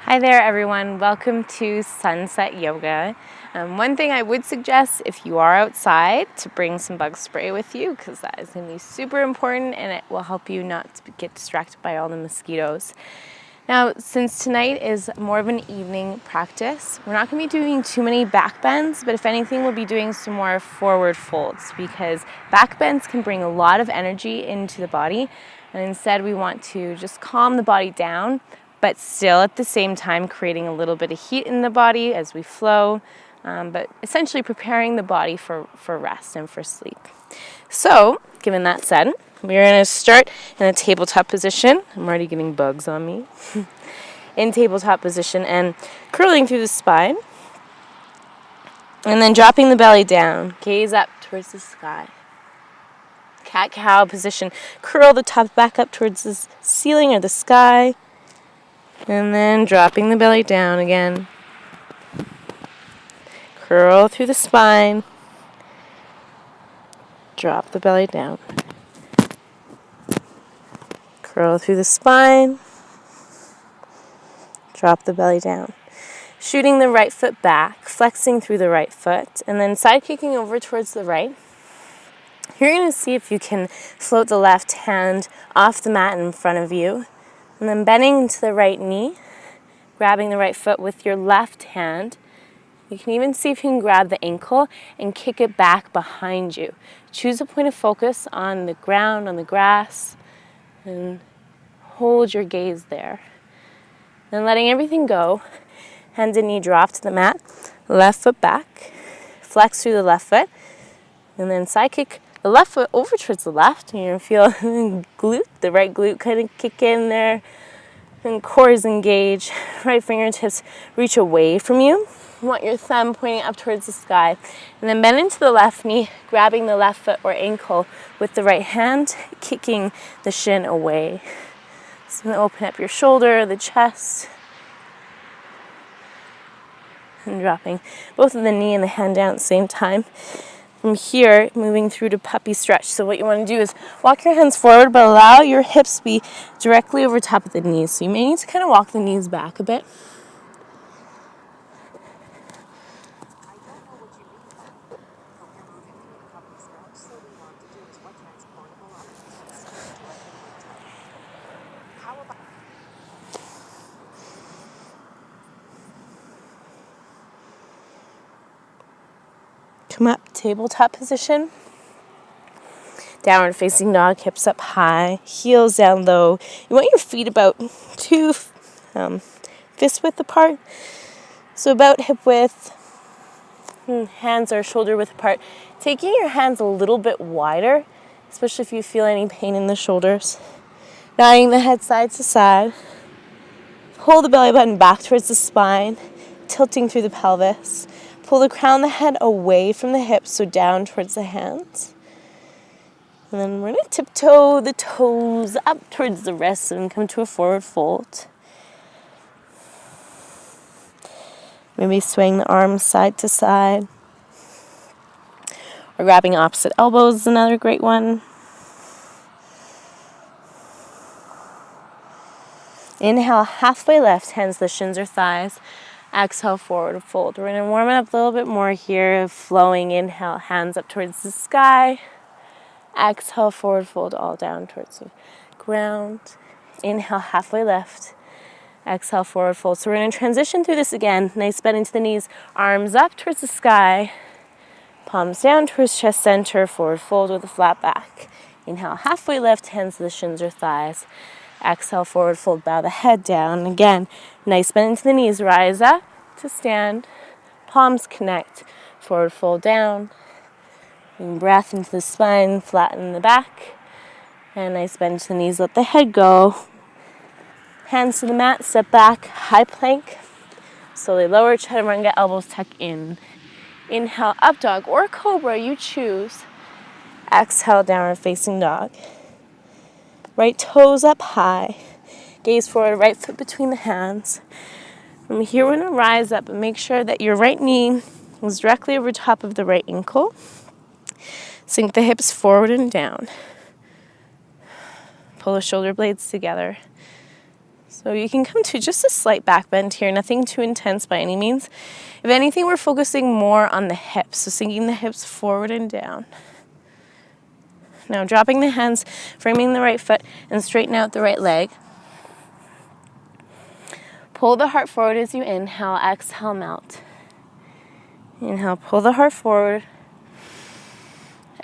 Hi there everyone, welcome to Sunset Yoga. One thing I would suggest if you are outside to bring some bug spray with you, because that is going to be super important and it will help you not to get distracted by all the mosquitoes. Now, since tonight is more of an evening practice, we're not going to be doing too many back bends, but if anything, we'll be doing some more forward folds because back bends can bring a lot of energy into the body, and instead we want to just calm the body down, but still at the same time creating a little bit of heat in the body as we flow, but essentially preparing the body for rest and for sleep. So, given that said, we're going to start in a tabletop position. I'm already getting bugs on me. In tabletop position and curling through the spine. And then dropping the belly down. Gaze up towards the sky. Cat-cow position. Curl the top back up towards the ceiling or the sky. And then dropping the belly down again. Curl through the spine. Drop the belly down. Curl through the spine. Drop the belly down. Shooting the right foot back, flexing through the right foot, and then side kicking over towards the right. You're going to see if you can float the left hand off the mat in front of you. And then bending to the right knee, grabbing the right foot with your left hand. You can even see if you can grab the ankle and kick it back behind you. Choose a point of focus on the ground, on the grass, and hold your gaze there. Then letting everything go, hand and knee drop to the mat, left foot back, flex through the left foot, and then side kick the left foot over towards the left, and you're going to feel the right glute kind of kick in there, and core is engaged, right fingertips reach away from you. You want your thumb pointing up towards the sky, and then bend into the left knee, grabbing the left foot or ankle with the right hand, kicking the shin away. So open up your shoulder, the chest, and dropping both of the knee and the hand down at the same time. From here, moving through to puppy stretch. So what you want to do is walk your hands forward, but allow your hips to be directly over top of the knees. So you may need to kind of walk the knees back a bit. Come up, tabletop position. Downward facing dog, hips up high, heels down low. You want your feet about 2 fist width apart. So about hip width. Hands are shoulder width apart. Taking your hands a little bit wider, especially if you feel any pain in the shoulders. Nodding the head side to side. Pull the belly button back towards the spine, tilting through the pelvis. Pull the crown of the head away from the hips, so down towards the hands. And then we're going to tiptoe the toes up towards the wrists and come to a forward fold. Maybe swaying the arms side to side. Or grabbing opposite elbows is another great one. Inhale, halfway left, hands to the shins or thighs. Exhale, forward fold. We're going to warm it up a little bit more here. Flowing, inhale, hands up towards the sky. Exhale, forward fold, all down towards the ground. Inhale, halfway left. Exhale, forward fold. So we're going to transition through this again. Nice bend into the knees. Arms up towards the sky. Palms down towards chest center. Forward fold with a flat back. Inhale, halfway left, hands to the shins or thighs. Exhale, forward fold, bow the head down. Again, nice bend into the knees. Rise up to stand. Palms connect. Forward fold down. And breath into the spine, flatten the back. And nice bend to the knees, let the head go. Hands to the mat, step back, high plank. Slowly lower, chaturanga, elbows tuck in. Inhale, up dog or cobra, you choose. Exhale, downward facing dog. Right toes up high. Gaze forward, right foot between the hands. From here, we're going to rise up and make sure that your right knee is directly over top of the right ankle. Sink the hips forward and down. Pull the shoulder blades together. So So you can come to just a slight back bend here, nothing too intense by any means. If anything, we're focusing more on the hips, so sinking the hips forward and down. Now dropping the hands, framing the right foot, and straighten out the right leg. Pull the heart forward as you inhale, exhale, melt. Inhale, pull the heart forward.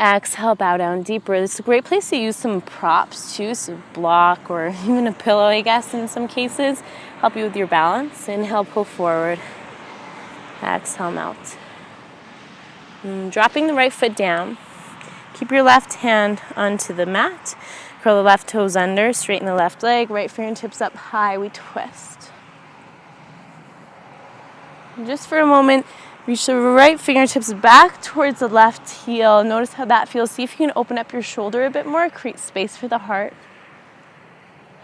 Exhale, bow down deeper. This is a great place to use some props too, so block or even a pillow, I guess, in some cases. Help you with your balance. Inhale, pull forward. Exhale, melt. Dropping the right foot down. Keep your left hand onto the mat. Curl the left toes under, straighten the left leg, right fingertips up high, we twist. And just for a moment, reach the right fingertips back towards the left heel. Notice how that feels. See if you can open up your shoulder a bit more, create space for the heart.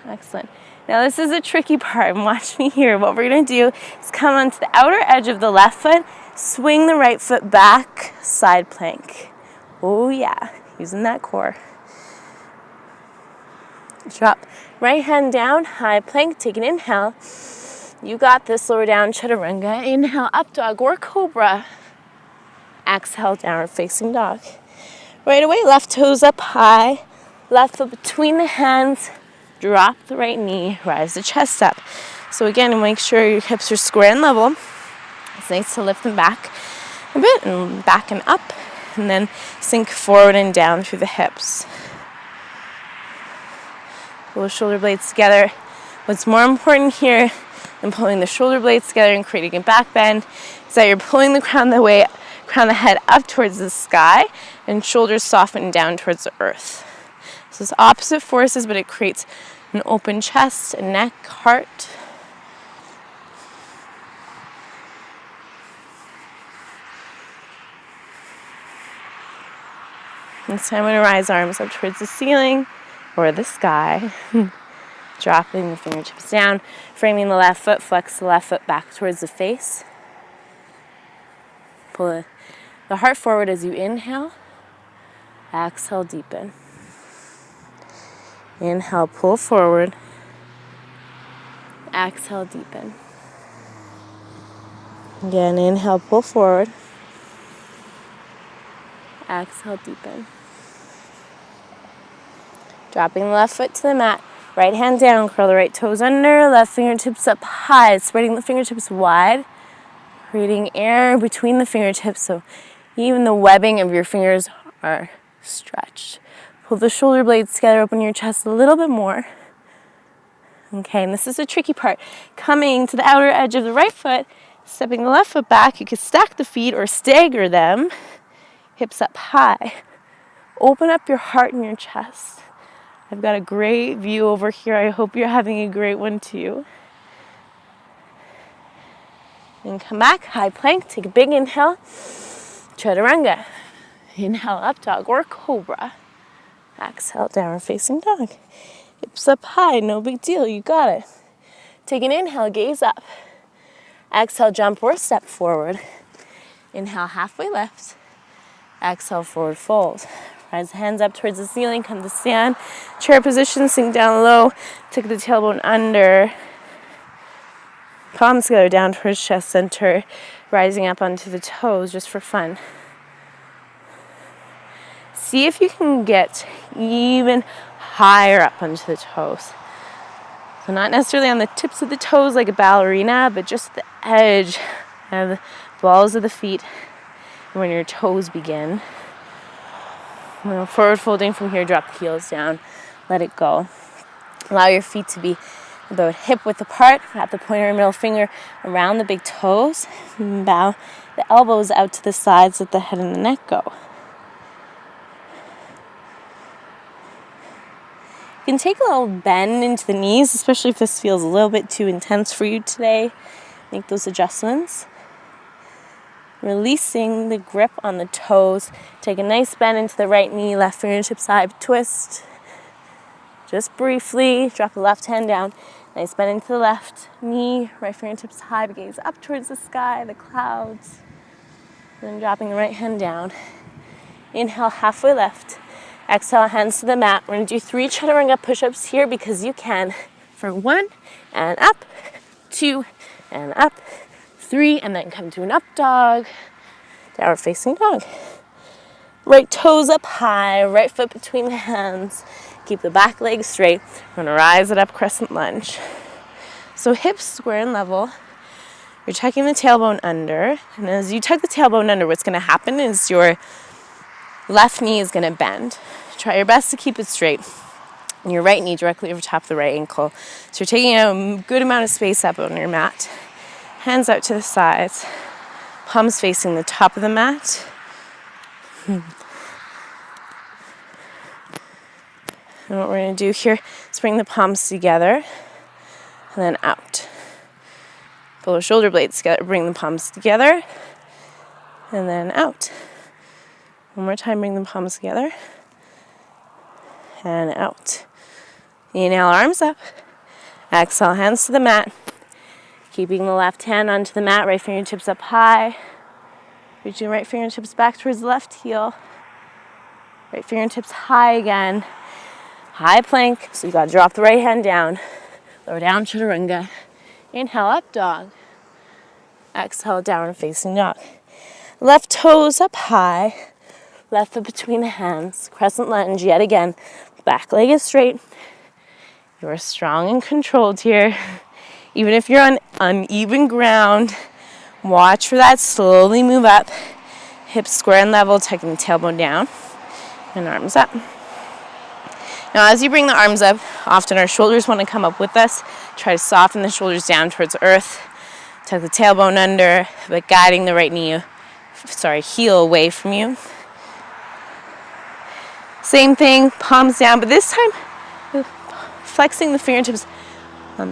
Excellent. Now this is a tricky part, and watch me here. What we're going to do is come onto the outer edge of the left foot, swing the right foot back, side plank. Oh yeah, using that core. Drop right hand down, high plank, take an inhale. You got this, lower down, chaturanga. Inhale, up dog or cobra. Exhale, downward facing dog. Right away, left toes up high, left foot between the hands, drop the right knee, rise the chest up. So again, make sure your hips are square and level. It's nice to lift them back a bit and back and up, and then sink forward and down through the hips. Pull the shoulder blades together. What's more important here than pulling the shoulder blades together and creating a back bend is that you're pulling the crown of the head up towards the sky and shoulders soften down towards the earth. So it's opposite forces, but it creates an open chest, a neck, heart. This time I'm going to rise arms up towards the ceiling or the sky. Dropping the fingertips down, framing the left foot, flex the left foot back towards the face. Pull the heart forward as you inhale. Exhale, deepen. Inhale, pull forward. Exhale, deepen. Again, inhale, pull forward. Exhale, deepen. Dropping the left foot to the mat. Right hand down, curl the right toes under, left fingertips up high, spreading the fingertips wide, creating air between the fingertips so even the webbing of your fingers are stretched. Pull the shoulder blades together, open your chest a little bit more. Okay, and this is the tricky part. Coming to the outer edge of the right foot, stepping the left foot back, you can stack the feet or stagger them, hips up high. Open up your heart and your chest. I've got a great view over here. I hope you're having a great one too. Then come back, high plank, take a big inhale. Chaturanga. Inhale, up dog or cobra. Exhale, downward facing dog. Hips up high, no big deal, you got it. Take an inhale, gaze up. Exhale, jump or step forward. Inhale, halfway lift. Exhale, forward fold. Rise the hands up towards the ceiling, come to stand. Chair position, sink down low. Take the tailbone under. Palms together down towards chest center. Rising up onto the toes just for fun. See if you can get even higher up onto the toes. So not necessarily on the tips of the toes like a ballerina, but just the edge of the balls of the feet when your toes begin. Forward folding from here, drop the heels down, let it go. Allow your feet to be about hip width apart. Wrap the pointer and middle finger around the big toes. And bow the elbows out to the sides, let the head and the neck go. You can take a little bend into the knees, especially if this feels a little bit too intense for you today. Make those adjustments. Releasing the grip on the toes. Take a nice bend into the right knee, left fingertips side twist. Just briefly, drop the left hand down. Nice bend into the left knee, right fingertips high, gaze up towards the sky, the clouds. Then dropping the right hand down. Inhale, halfway lift. Exhale, hands to the mat. We're going to do 3 chaturanga push-ups here because you can. For 1, and up, 2, and up, 3, and then come to an up dog, downward facing dog. Right toes up high, right foot between the hands. Keep the back leg straight. We're gonna rise it up, crescent lunge. So hips square and level. You're tucking the tailbone under, and as you tuck the tailbone under, what's gonna happen is your left knee is gonna bend. Try your best to keep it straight. And your right knee directly over top of the right ankle. So you're taking a good amount of space up on your mat. Hands out to the sides. Palms facing the top of the mat. And what we're going to do here is bring the palms together and then out. Pull the shoulder blades together, bring the palms together and then out. One more time, bring the palms together and out. Inhale, arms up. Exhale, hands to the mat. Keeping the left hand onto the mat, right fingertips up high. Reaching right fingertips back towards the left heel. Right fingertips high again. High plank, so you gotta drop the right hand down. Lower down, chaturanga. Inhale, up dog. Exhale, downward facing dog. Left toes up high. Left foot between the hands. Crescent lunge yet again. Back leg is straight. You're strong and controlled here. Even if you're on uneven ground, watch for that. Slowly move up. Hips square and level, tucking the tailbone down. And arms up. Now as you bring the arms up, often our shoulders want to come up with us. Try to soften the shoulders down towards earth. Tuck the tailbone under, but guiding the right heel away from you. Same thing, palms down, but this time flexing the fingertips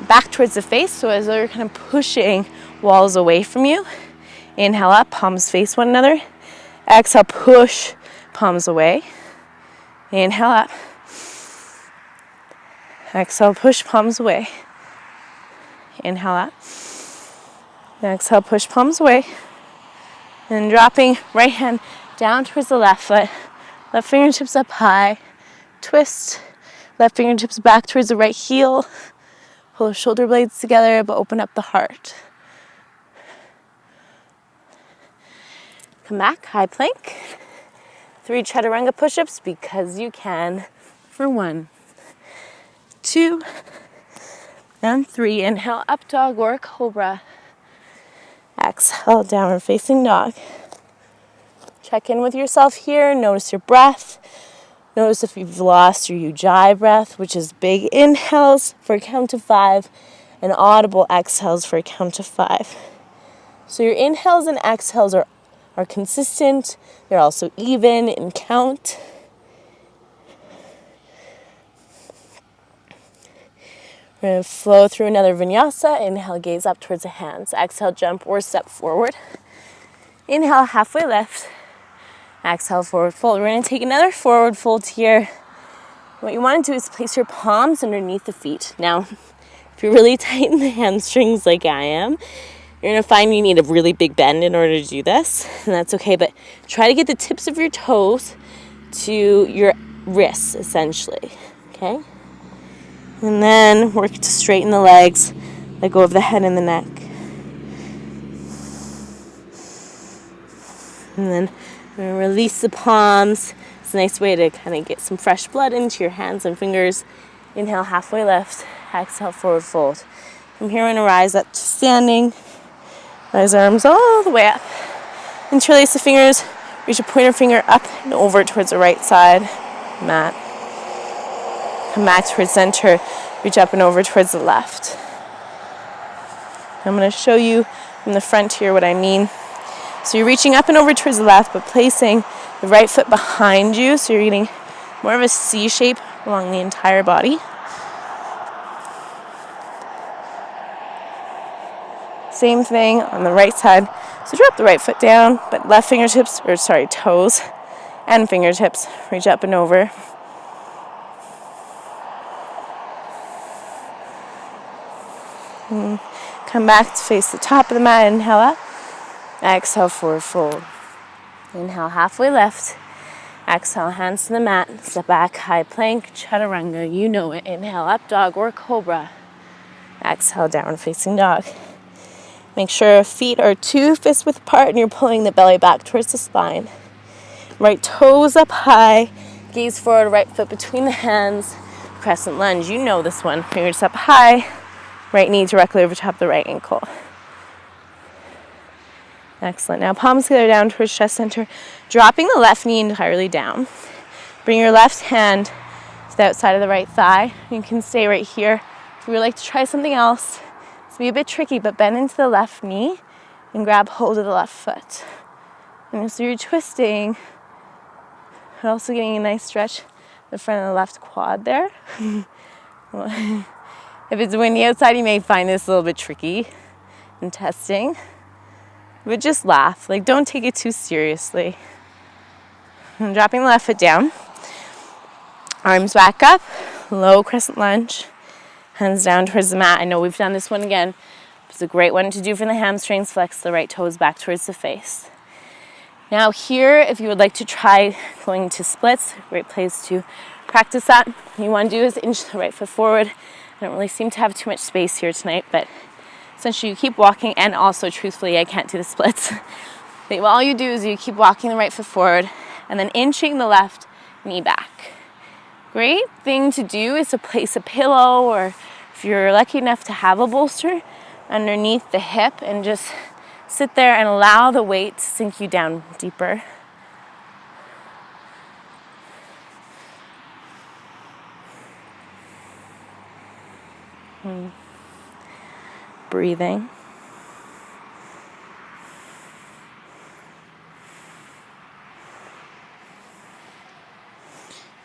back towards the face, so as though you're kind of pushing walls away from you. Inhale up, palms face one another. Exhale, push palms away. Inhale up. Exhale, push palms away. Inhale up. Exhale, push palms away. And dropping right hand down towards the left foot. Left fingertips up high. Twist. Left fingertips back towards the right heel. Pull the shoulder blades together, but open up the heart. Come back, high plank. 3 chaturanga push-ups because you can. For 1, 2, and 3. Inhale, up dog or cobra. Exhale, downward facing dog. Check in with yourself here. Notice your breath. Notice if you've lost your ujjayi breath, which is big inhales for a count of 5 and audible exhales for a count of 5. So your inhales and exhales are consistent. They're also even in count. We're going to flow through another vinyasa. Inhale, gaze up towards the hands. Exhale, jump or step forward. Inhale, halfway lift. Exhale, forward fold. We're going to take another forward fold here. What you want to do is place your palms underneath the feet. Now, if you're really tight in the hamstrings like I am, you're going to find you need a really big bend in order to do this, and that's okay, but try to get the tips of your toes to your wrists, essentially, okay? And then work to straighten the legs, let go of the head and the neck. And then release the palms. It's a nice way to kind of get some fresh blood into your hands and fingers. Inhale, halfway lift. Exhale, forward fold. From here, we're going to rise up to standing. Rise arms all the way up. Interlace the fingers. Reach a pointer finger up and over towards the right side. Mat. Come back towards center. Reach up and over towards the left. I'm going to show you from the front here what I mean. So you're reaching up and over towards the left, but placing the right foot behind you, so you're getting more of a C shape along the entire body. Same thing on the right side. So drop the right foot down, but toes and fingertips reach up and over. And come back to face the top of the mat. Inhale up. Exhale, forward fold. Inhale, halfway lift. Exhale, hands to the mat. Step back, high plank, chaturanga. You know it. Inhale, up dog or cobra. Exhale, down facing dog. Make sure feet are 2 fists width apart and you're pulling the belly back towards the spine. Right toes up high, gaze forward, right foot between the hands, crescent lunge. You know this one. Fingers up high, right knee directly over top the right ankle. Excellent. Now palms together down towards chest center, dropping the left knee entirely down. Bring your left hand to the outside of the right thigh. You can stay right here. If you would like to try something else, it's be a bit tricky, but bend into the left knee and grab hold of the left foot. And so you're twisting, you're also getting a nice stretch the front of the left quad there. If it's windy outside, you may find this a little bit tricky and testing. But just laugh, like don't take it too seriously. I'm dropping the left foot down. Arms back up, low crescent lunge, hands down towards the mat. I know we've done this one again. It's a great one to do for the hamstrings. Flex the right toes back towards the face. Now here, if you would like to try going to splits, great place to practice that. What you want to do is inch the right foot forward. I don't really seem to have too much space here tonight, but essentially you keep walking, and also truthfully I can't do the splits. But all you do is you keep walking the right foot forward and then inching the left knee back. Great thing to do is to place a pillow, or if you're lucky enough to have a bolster, underneath the hip, and just sit there and allow the weight to sink you down deeper. Breathing.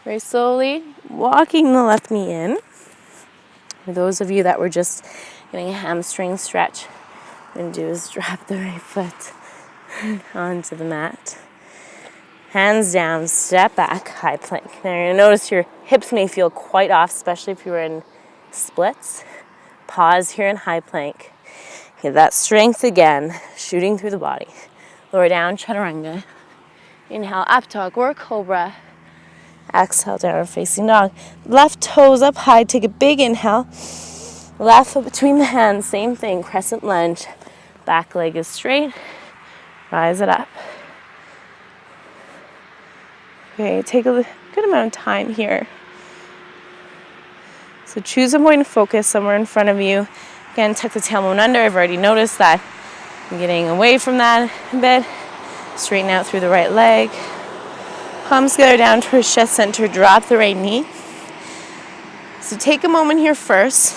Very slowly walking the left knee in. For those of you that were just getting a hamstring stretch, what I'm going to do is drop the right foot onto the mat. Hands down, step back, high plank. Now you're going to notice your hips may feel quite off, especially if you were in splits. Pause here in high plank. Get that strength again, shooting through the body. Lower down, chaturanga. Inhale, up dog or cobra. Exhale, down facing dog. Left toes up high, take a big inhale. Left foot between the hands, same thing, crescent lunge. Back leg is straight, rise it up. Okay, take a good amount of time here. So choose a point of focus somewhere in front of you. Again, tuck the tailbone under. I've already noticed that I'm getting away from that a bit. Straighten out through the right leg. Palms together down towards chest center. Drop the right knee. So take a moment here first,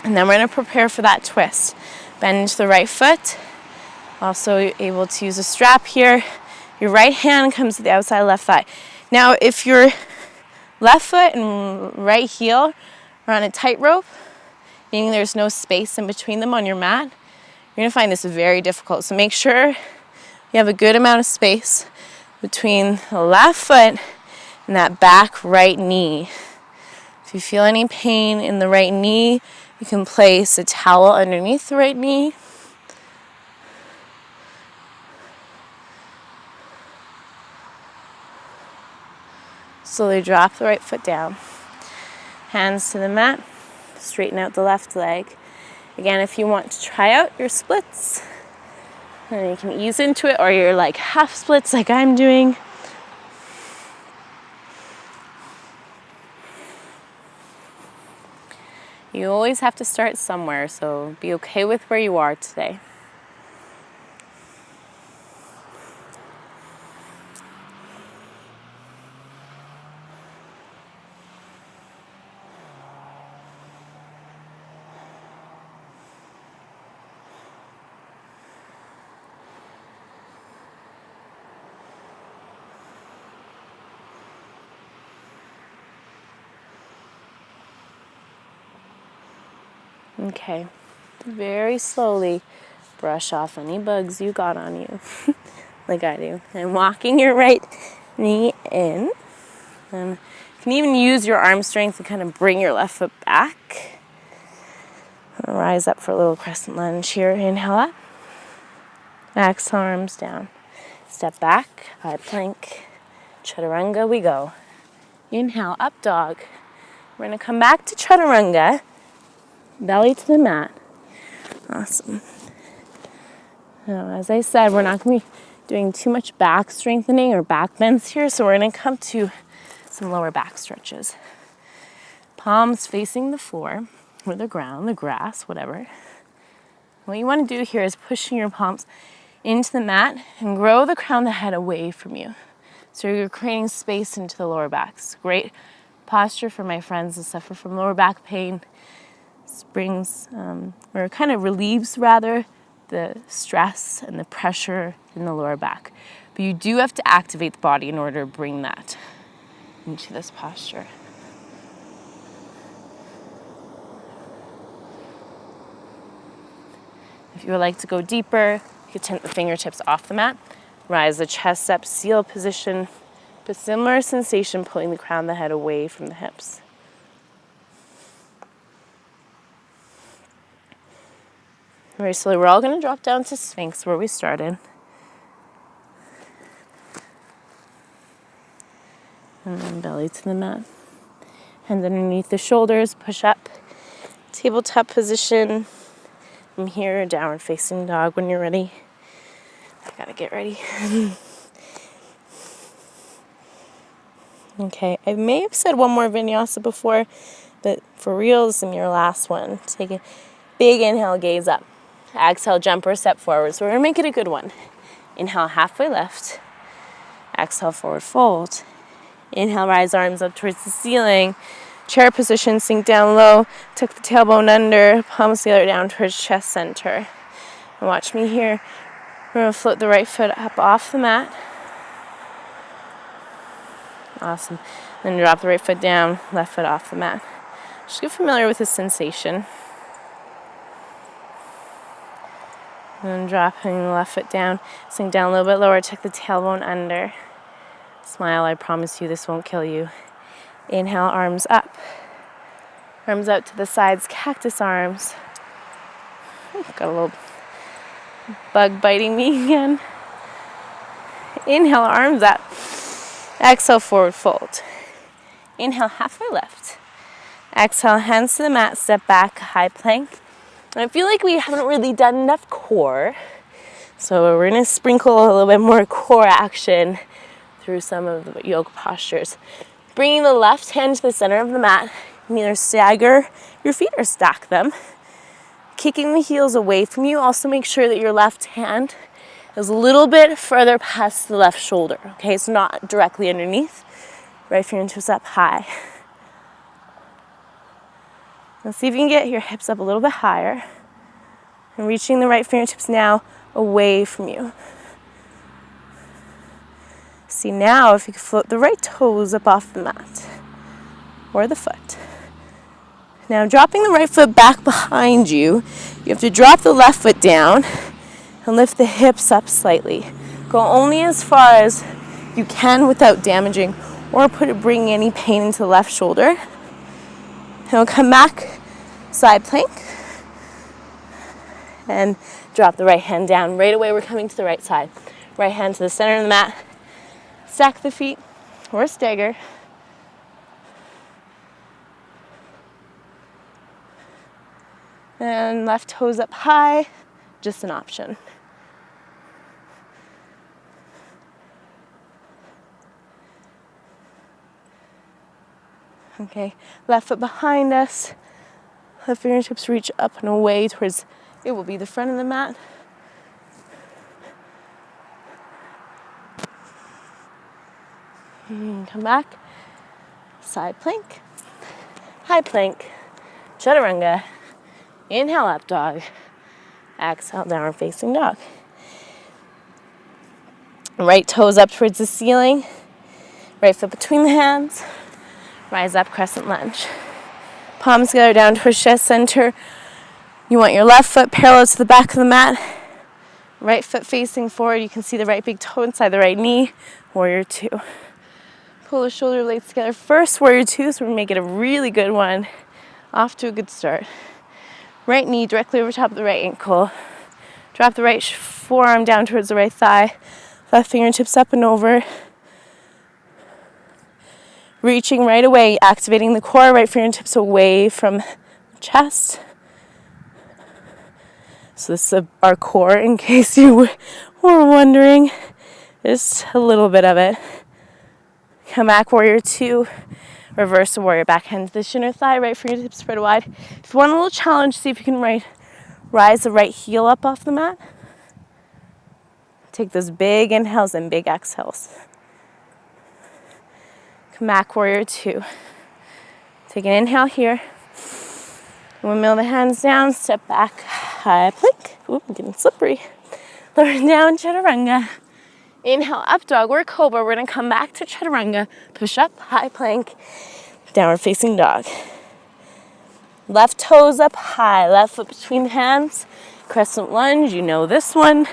and then we're going to prepare for that twist. Bend into the right foot. Also able to use a strap here. Your right hand comes to the outside left thigh. Now, if your left foot and right heel are on a tightrope, meaning there's no space in between them on your mat, you're going to find this very difficult. So make sure you have a good amount of space between the left foot and that back right knee. If you feel any pain in the right knee, you can place a towel underneath the right knee. Slowly drop the right foot down. Hands to the mat. Straighten out the left leg. Again, if you want to try out your splits, then you can ease into it, or you're like half splits like I'm doing. You always have to start somewhere, so be okay with where you are today. Okay, very slowly brush off any bugs you got on you, like I do. And walking your right knee in. And you can even use your arm strength to kind of bring your left foot back. Rise up for a little crescent lunge here. Inhale up. Exhale, arms down. Step back, high plank. Chaturanga we go. Inhale, up dog. We're going to come back to chaturanga. Belly to the mat. Awesome. Now, as I said, we're not going to be doing too much back strengthening or back bends here, so we're going to come to some lower back stretches. Palms facing the floor or the ground, the grass, whatever. What you want to do here is pushing your palms into the mat and grow the crown of the head away from you. So you're creating space into the lower back. It's great posture for my friends who suffer from lower back pain. Brings, or kind of relieves rather, the stress and the pressure in the lower back. But you do have to activate the body in order to bring that into this posture. If you would like to go deeper, you could tent the fingertips off the mat, rise the chest up, seal position, but similar sensation pulling the crown of the head away from the hips. Very slowly, we're all going to drop down to Sphinx where we started. And then belly to the mat. Hands underneath the shoulders, push up. Tabletop position. From here, downward facing dog when you're ready. I gotta get ready. Okay, I may have said one more vinyasa before, but for real, this is your last one. Take a big inhale, gaze up. Exhale, jump or step forward. So we're going to make it a good one. Inhale, halfway lift. Exhale, forward fold. Inhale, rise arms up towards the ceiling. Chair position, sink down low. Tuck the tailbone under. Palms together down towards chest center. And watch me here. We're going to float the right foot up off the mat. Awesome. Then drop the right foot down, left foot off the mat. Just get familiar with this sensation. And dropping the left foot down, sink down a little bit lower, tuck the tailbone under. Smile, I promise you this won't kill you. Inhale, arms up. Arms out to the sides, cactus arms. Got a little bug biting me again. Inhale, arms up. Exhale, forward fold. Inhale, halfway lift. Exhale, hands to the mat, step back, high plank. I feel like we haven't really done enough core, so we're going to sprinkle a little bit more core action through some of the yoga postures. Bringing the left hand to the center of the mat, you can either stagger your feet or stack them. Kicking the heels away from you, also make sure that your left hand is a little bit further past the left shoulder, okay? So not directly underneath, right fingertips up high. Let's see if you can get your hips up a little bit higher. And reaching the right fingertips now away from you. See now if you can float the right toes up off the mat. Or the foot. Now dropping the right foot back behind you, you have to drop the left foot down and lift the hips up slightly. Go only as far as you can without damaging or bringing any pain into the left shoulder. And we'll come back, side plank, and drop the right hand down. Right away, we're coming to the right side. Right hand to the center of the mat. Stack the feet, or stagger. And left toes up high, just an option. Okay, left foot behind us. Left fingertips reach up and away towards, it will be the front of the mat. Come back. Side plank. High plank. Chaturanga. Inhale, up dog. Exhale, downward facing dog. Right toes up towards the ceiling. Right foot between the hands. Rise up, crescent lunge. Palms together down towards chest center. You want your left foot parallel to the back of the mat. Right foot facing forward. You can see the right big toe inside the right knee. Warrior two. Pull the shoulder blades together. First warrior two, so we're going to make it a really good one. Off to a good start. Right knee directly over top of the right ankle. Drop the right forearm down towards the right thigh. Left fingertips up and over. Reaching right away, activating the core, right fingertips away from the chest. So this is our core, in case you were wondering. Just a little bit of it. Come back, warrior two. Reverse the warrior, back hand to the shin or thigh, right fingertips spread wide. If you want a little challenge, see if you can rise the right heel up off the mat. Take those big inhales and big exhales. Come back, warrior two. Take an inhale here. Windmill the hands down, step back, high plank. Ooh, I'm getting slippery. Lower down, chaturanga. Inhale, up dog or cobra. We're gonna come back to chaturanga. Push up, high plank, downward facing dog. Left toes up high, left foot between the hands. Crescent lunge, you know this one.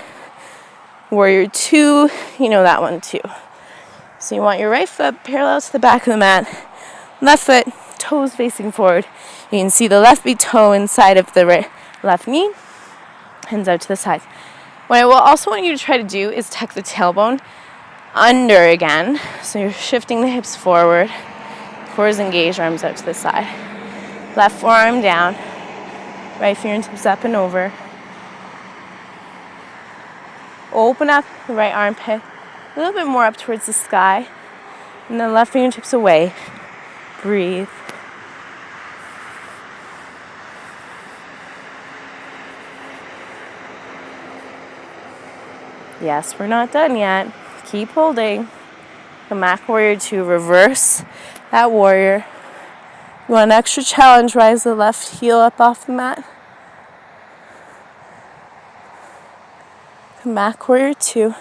Warrior two, you know that one too. So you want your right foot parallel to the back of the mat. Left foot, toes facing forward. You can see the left big toe inside of the left knee. Hands out to the side. What I will also want you to try to do is tuck the tailbone under again. So you're shifting the hips forward. Core is engaged, arms out to the side. Left forearm down. Right fingertips up and over. Open up the right armpit. A little bit more up towards the sky. And then left fingertips away. Breathe. Yes, we're not done yet. Keep holding. Come back, warrior two. Reverse that warrior. You want an extra challenge, rise the left heel up off the mat. Come back, warrior two.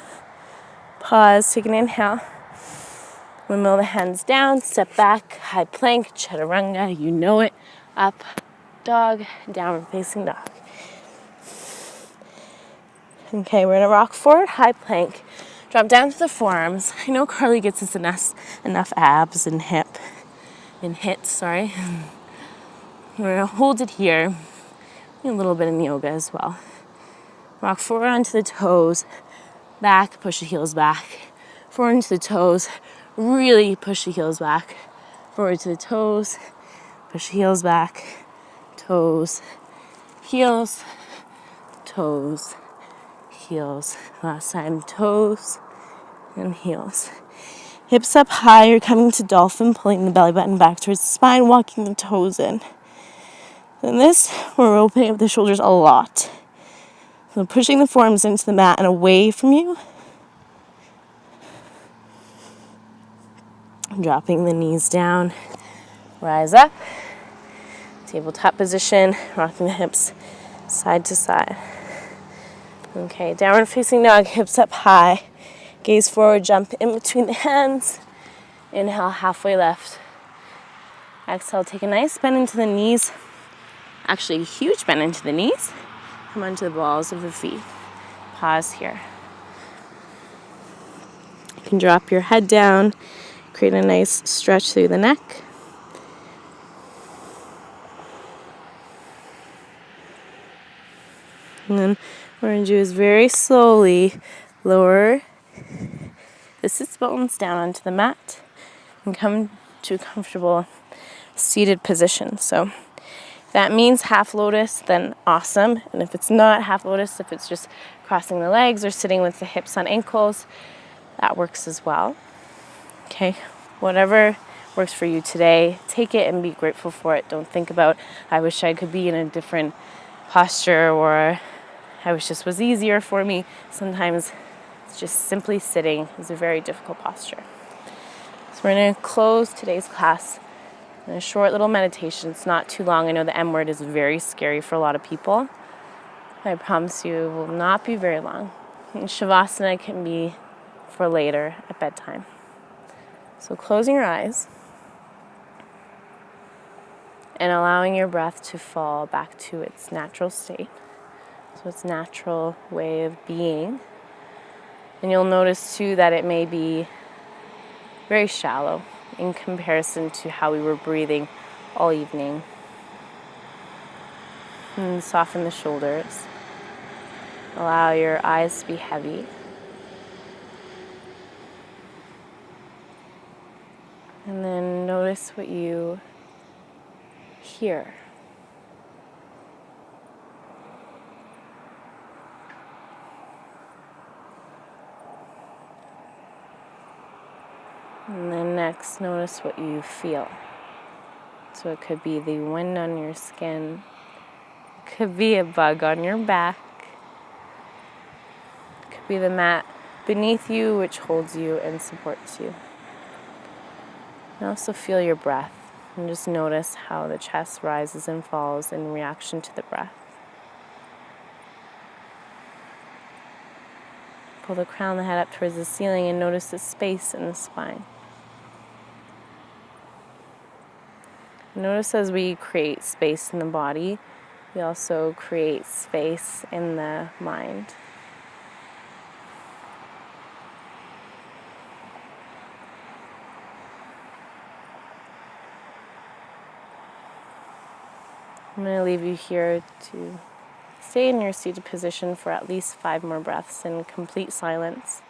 Pause, take an inhale. Windmill the hands down, step back, high plank, chaturanga, you know it. Up, dog, downward facing dog. Okay, we're gonna rock forward, high plank. Drop down to the forearms. I know Carly gets us enough abs and hits. We're gonna hold it here. A little bit in yoga as well. Rock forward onto the toes. Back, push the heels back. Forward into the toes. Really push the heels back. Forward to the toes. Push the heels back. Toes. Heels. Toes. Heels. Last time, toes and heels. Hips up high, you're coming to dolphin, pulling the belly button back towards the spine, walking the toes in. In this, we're opening up the shoulders a lot. So pushing the forearms into the mat and away from you. Dropping the knees down. Rise up. Tabletop position, rocking the hips side to side. Okay, downward facing dog, hips up high. Gaze forward, jump in between the hands. Inhale, halfway left. Exhale, take a nice bend into the knees. Actually, a huge bend into the knees. Come onto the balls of the feet. Pause here. You can drop your head down. Create a nice stretch through the neck. And then what we're going to do is very slowly lower the sits bones down onto the mat and come to a comfortable seated position. So if that means half lotus, then awesome. And if it's not half lotus, if it's just crossing the legs or sitting with the hips on ankles, that works as well. Okay, whatever works for you today, take it and be grateful for it. Don't think about, I wish I could be in a different posture, or I wish this was easier for me. Sometimes it's just simply sitting is a very difficult posture. So we're going to close today's class in a short little meditation. It's not too long. I know the M word is very scary for a lot of people. I promise you it will not be very long. And Shavasana can be for later at bedtime. So closing your eyes and allowing your breath to fall back to its natural state. So its natural way of being. And you'll notice too that it may be very shallow in comparison to how we were breathing all evening. And soften the shoulders. Allow your eyes to be heavy. And then notice what you hear. And then next, notice what you feel. So it could be the wind on your skin, it could be a bug on your back, it could be the mat beneath you which holds you and supports you. And also feel your breath and just notice how the chest rises and falls in reaction to the breath. Pull the crown of the head up towards the ceiling and notice the space in the spine. Notice as we create space in the body, we also create space in the mind. I'm going to leave you here to stay in your seated position for at least 5 more breaths in complete silence.